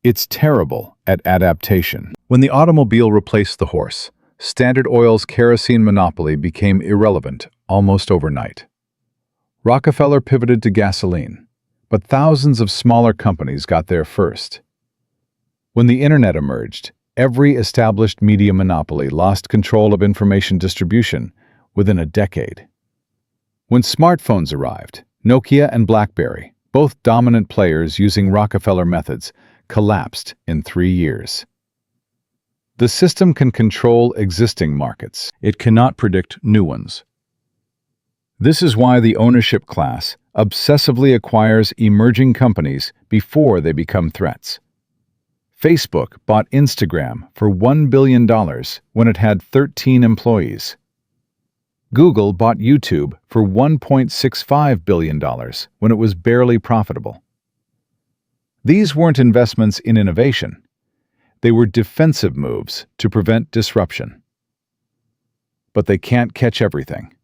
A: It's terrible at adaptation. When the automobile replaced the horse, Standard Oil's kerosene monopoly became irrelevant almost overnight. Rockefeller pivoted to gasoline, but thousands of smaller companies got there first. When the internet emerged, every established media monopoly lost control of information distribution within a decade. When smartphones arrived, Nokia and BlackBerry, both dominant players using Rockefeller methods, collapsed in 3 years. The system can control existing markets. It cannot predict new ones. This is why the ownership class obsessively acquires emerging companies before they become threats. Facebook bought Instagram for $1 billion when it had 13 employees. Google bought YouTube for $1.65 billion when it was barely profitable. These weren't investments in innovation. They were defensive moves to prevent disruption. But they can't catch everything.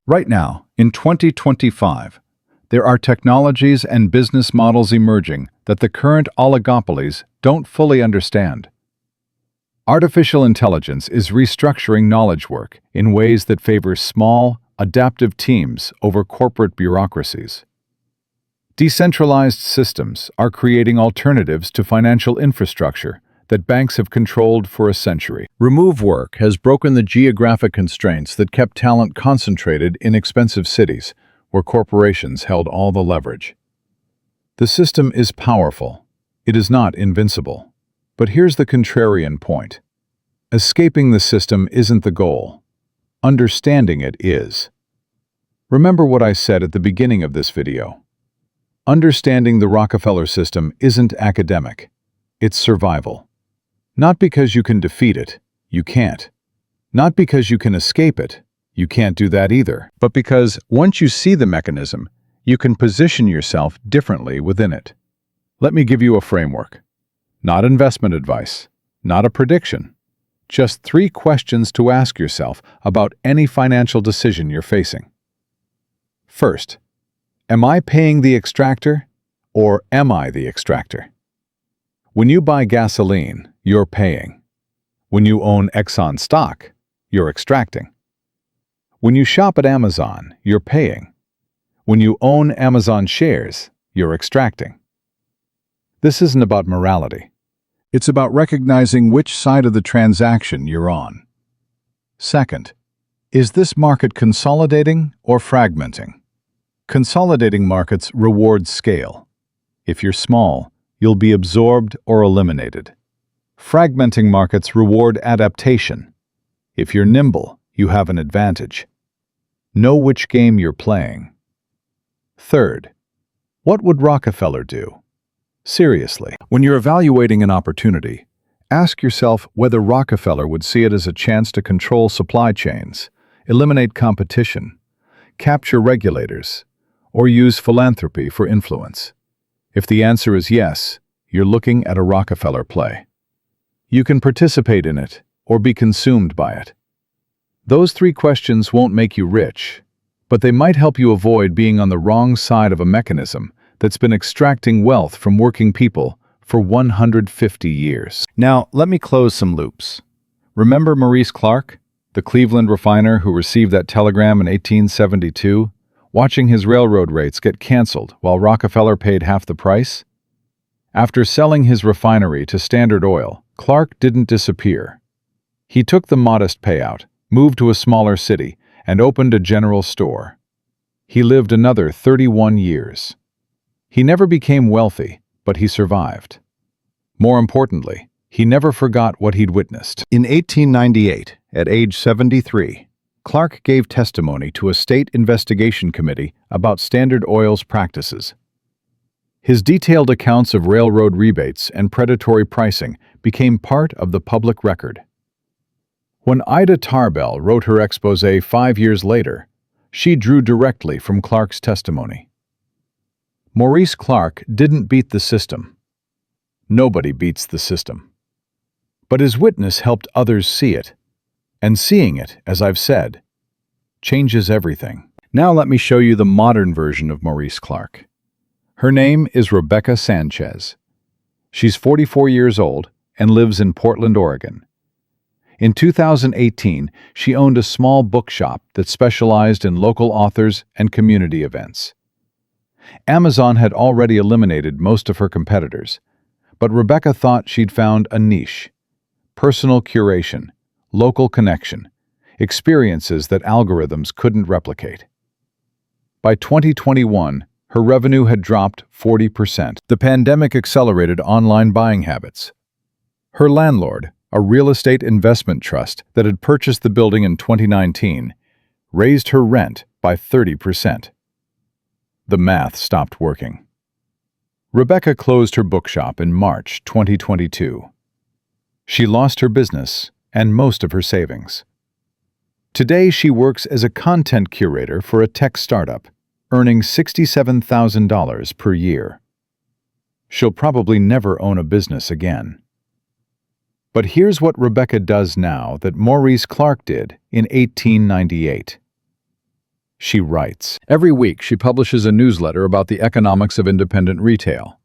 A: Right now, in 2025, there are technologies and business models emerging that the current oligopolies don't fully understand. Artificial intelligence is restructuring knowledge work in ways that favor small, adaptive teams over corporate bureaucracies. Decentralized systems are creating alternatives to financial infrastructure that banks have controlled for a century. Remove work has broken the geographic constraints that kept talent concentrated in expensive cities, where corporations held all the leverage. The system is powerful. It is not invincible. But here's the contrarian point. Escaping the system isn't the goal. Understanding it is. Remember what I said at the beginning of this video. Understanding the Rockefeller system isn't academic. It's survival. Not because you can defeat it, you can't. Not because you can escape it, you can't do that either. But because once you see the mechanism, you can position yourself differently within it. Let me give you a framework. Not investment advice, not a prediction. Just 3 questions to ask yourself about any financial decision you're facing. First, am I paying the extractor, or am I the extractor? When you buy gasoline, you're paying. When you own Exxon stock, you're extracting. When you shop at Amazon, you're paying. When you own Amazon shares, you're extracting. This isn't about morality. It's about recognizing which side of the transaction you're on. Second, is this market consolidating or fragmenting? Consolidating markets reward scale. If you're small, you'll be absorbed or eliminated. Fragmenting markets reward adaptation. If you're nimble, you have an advantage. Know which game you're playing. Third, what would Rockefeller do? Seriously, when you're evaluating an opportunity, ask yourself whether Rockefeller would see it as a chance to control supply chains, eliminate competition, capture regulators, or use philanthropy for influence. If the answer is yes, you're looking at a Rockefeller play. You can participate in it or be consumed by it. Those 3 questions won't make you rich, but they might help you avoid being on the wrong side of a mechanism that's been extracting wealth from working people for 150 years. Now, let me close some loops. Remember Maurice Clark, the Cleveland refiner who received that telegram in 1872, watching his railroad rates get canceled while Rockefeller paid half the price? After selling his refinery to Standard Oil, Clark didn't disappear. He took the modest payout, moved to a smaller city, and opened a general store. He lived another 31 years. He never became wealthy, but he survived. More importantly, he never forgot what he'd witnessed. In 1898, at age 73, Clark gave testimony to a state investigation committee about Standard Oil's practices. His detailed accounts of railroad rebates and predatory pricing became part of the public record. When Ida Tarbell wrote her exposé 5 years later, she drew directly from Clark's testimony. Maurice Clark didn't beat the system. Nobody beats the system. But his witness helped others see it. And seeing it, as I've said, changes everything. Now let me show you the modern version of Maurice Clark. Her name is Rebecca Sanchez. She's 44 years old and lives in Portland, Oregon. In 2018, she owned a small bookshop that specialized in local authors and community events. Amazon had already eliminated most of her competitors, but Rebecca thought she'd found a niche: personal curation, local connection, experiences that algorithms couldn't replicate. By 2021, her revenue had dropped 40%. The pandemic accelerated online buying habits. Her landlord, a real estate investment trust that had purchased the building in 2019, raised her rent by 30%. The math stopped working. Rebecca closed her bookshop in March 2022. She lost her business and most of her savings. Today, she works as a content curator for a tech startup, earning $67,000 per year. She'll probably never own a business again. But here's what Rebecca does now that Maurice Clark did in 1898. She writes. Every week, she publishes a newsletter about the economics of independent retail.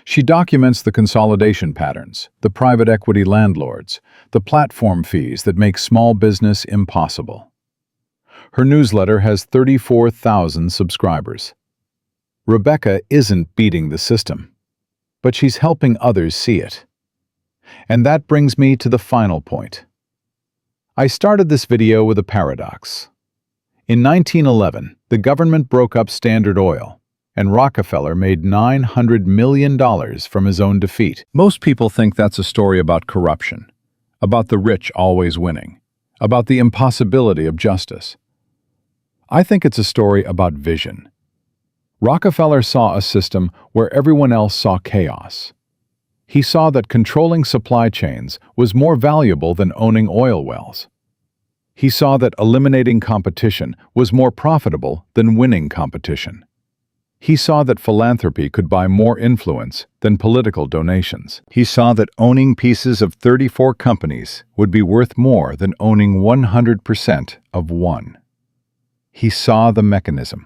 A: She documents the consolidation patterns, the private equity landlords, the platform fees that make small business impossible. Her newsletter has 34,000 subscribers. Rebecca isn't beating the system, but she's helping others see it. And that brings me to the final point. I started this video with a paradox. In 1911, the government broke up Standard Oil, and Rockefeller made $900 million from his own defeat. Most people think that's a story about corruption, about the rich always winning, about the impossibility of justice. I think it's a story about vision. Rockefeller saw a system where everyone else saw chaos. He saw that controlling supply chains was more valuable than owning oil wells. He saw that eliminating competition was more profitable than winning competition. He saw that philanthropy could buy more influence than political donations. He saw that owning pieces of 34 companies would be worth more than owning 100% of one. He saw the mechanism.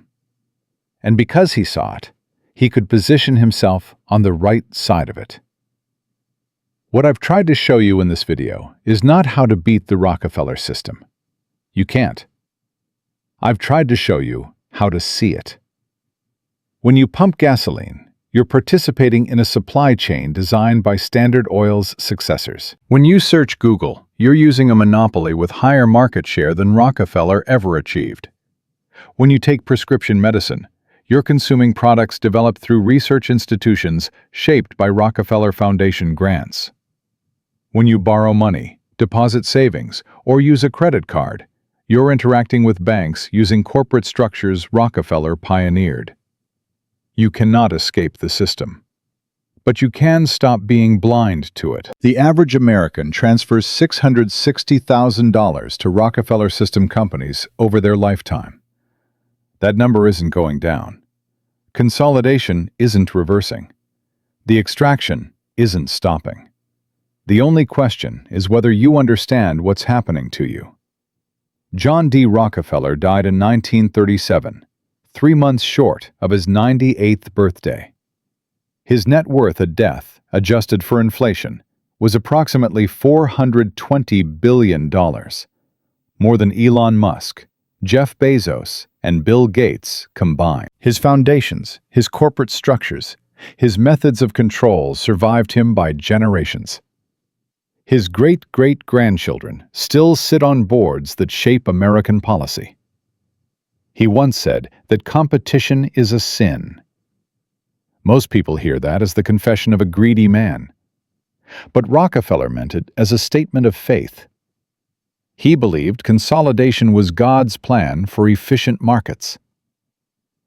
A: And because he saw it, he could position himself on the right side of it. What I've tried to show you in this video is not how to beat the Rockefeller system. You can't. I've tried to show you how to see it. When you pump gasoline, you're participating in a supply chain designed by Standard Oil's successors. When you search Google, you're using a monopoly with higher market share than Rockefeller ever achieved. When you take prescription medicine, you're consuming products developed through research institutions shaped by Rockefeller Foundation grants. When you borrow money, deposit savings, or use a credit card, you're interacting with banks using corporate structures Rockefeller pioneered. You cannot escape the system. But you can stop being blind to it. The average American transfers $660,000 to Rockefeller system companies over their lifetime. That number isn't going down. Consolidation isn't reversing. The extraction isn't stopping. The only question is whether you understand what's happening to you. John D. Rockefeller died in 1937, 3 months short of his 98th birthday. His net worth at death, adjusted for inflation, was approximately $420 billion, more than Elon Musk, Jeff Bezos, and Bill Gates combined. His foundations, his corporate structures, his methods of control survived him by generations. His great-great-grandchildren still sit on boards that shape American policy. He once said that competition is a sin. Most people hear that as the confession of a greedy man. But Rockefeller meant it as a statement of faith. He believed consolidation was God's plan for efficient markets.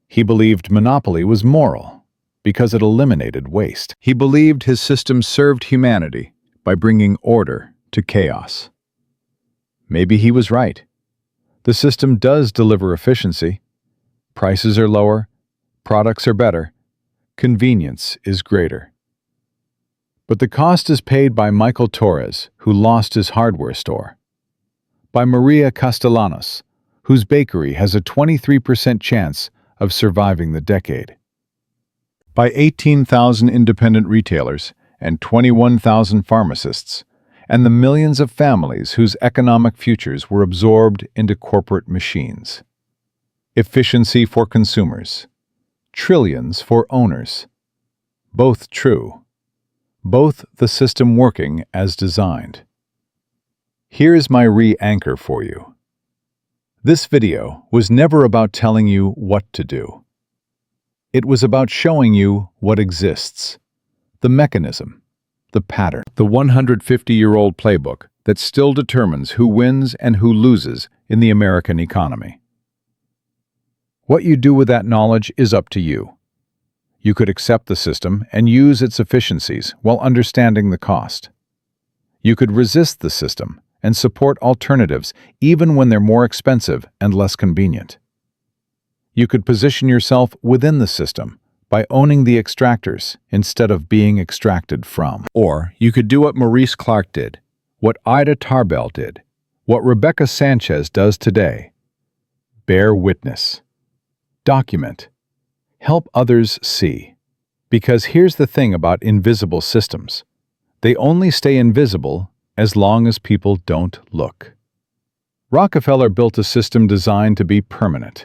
A: He believed monopoly was moral because it eliminated waste. He believed his system served humanity by bringing order to chaos. Maybe he was right. The system does deliver efficiency. Prices are lower, products are better, convenience is greater. But the cost is paid by Michael Torres, who lost his hardware store, by Maria Castellanos, whose bakery has a 23% chance of surviving the decade, by 18,000 independent retailers and 21,000 pharmacists, and the millions of families whose economic futures were absorbed into corporate machines. Efficiency for consumers, trillions for owners. Both true. Both the system working as designed. Here's my re-anchor for you. This video was never about telling you what to do. It was about showing you what exists, the mechanism, the pattern, the 150-year-old playbook that still determines who wins and who loses in the American economy. What you do with that knowledge is up to you. You could accept the system and use its efficiencies while understanding the cost. You could resist the system and support alternatives even when they're more expensive and less convenient. You could position yourself within the system by owning the extractors instead of being extracted from. Or you could do what Maurice Clark did, what Ida Tarbell did, what Rebecca Sanchez does today. Bear witness. Document. Help others see. Because here's the thing about invisible systems. They only stay invisible as long as people don't look. Rockefeller built a system designed to be permanent.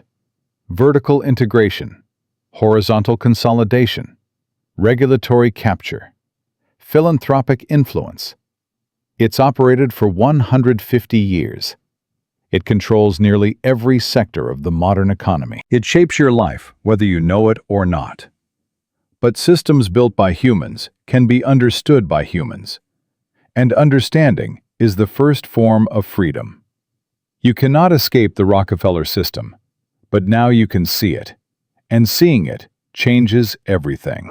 A: Vertical integration. horizontal consolidation, regulatory capture, philanthropic influence. It's operated for 150 years. It controls nearly every sector of the modern economy. It shapes your life, whether you know it or not. But systems built by humans can be understood by humans. And understanding is the first form of freedom. You cannot escape the Rockefeller system, but now you can see it. And seeing it changes everything.